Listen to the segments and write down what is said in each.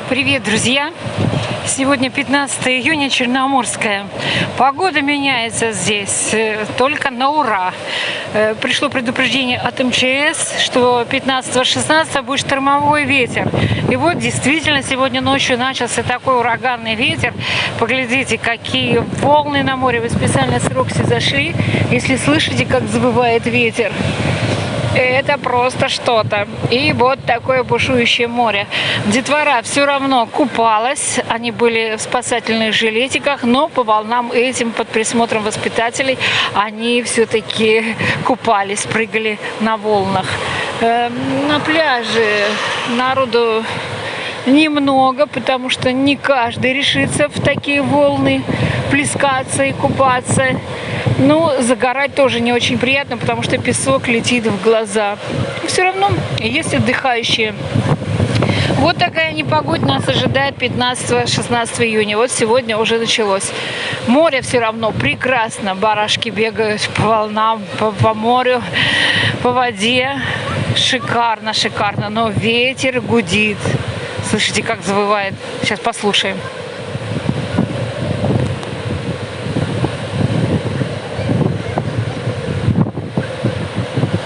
Привет, друзья! Сегодня 15 июня, Черноморская. Погода меняется здесь только на ура. Пришло предупреждение от МЧС, что 15-16 будет штормовой ветер. И вот действительно сегодня ночью начался такой ураганный ветер. Поглядите, какие волны на море. Вы специально с Рокси зашли, если слышите, как завывает ветер. Это просто что-то. И вот такое бушующее море. Детвора все равно купалась. Они были в спасательных жилетиках, но по волнам этим, под присмотром воспитателей, они все-таки купались, прыгали на волнах. На пляже народу немного, потому что не каждый решится в такие волны плескаться и купаться. Ну, загорать тоже не очень приятно, потому что песок летит в глаза. Все равно есть отдыхающие. Вот такая непогода нас ожидает 15-16 июня. Вот сегодня уже началось. Море все равно прекрасно. Барашки бегают по волнам, по морю, по воде. Шикарно, шикарно. Но ветер гудит. Слышите, как завывает? Сейчас послушаем.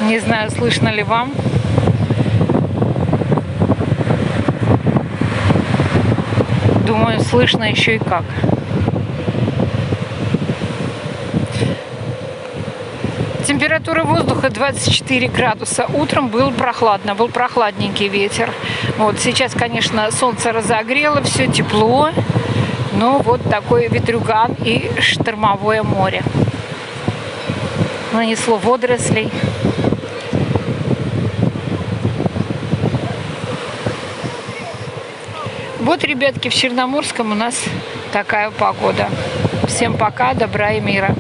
Не знаю, слышно ли вам. Думаю, слышно еще и как. Температура воздуха 24 градуса. Утром было прохладно, был прохладненький ветер. Вот сейчас, конечно, солнце разогрело, все тепло. Но вот такой ветрюган и штормовое море. Нанесло водорослей. Вот, ребятки, в Черноморском у нас такая погода. Всем пока, добра и мира.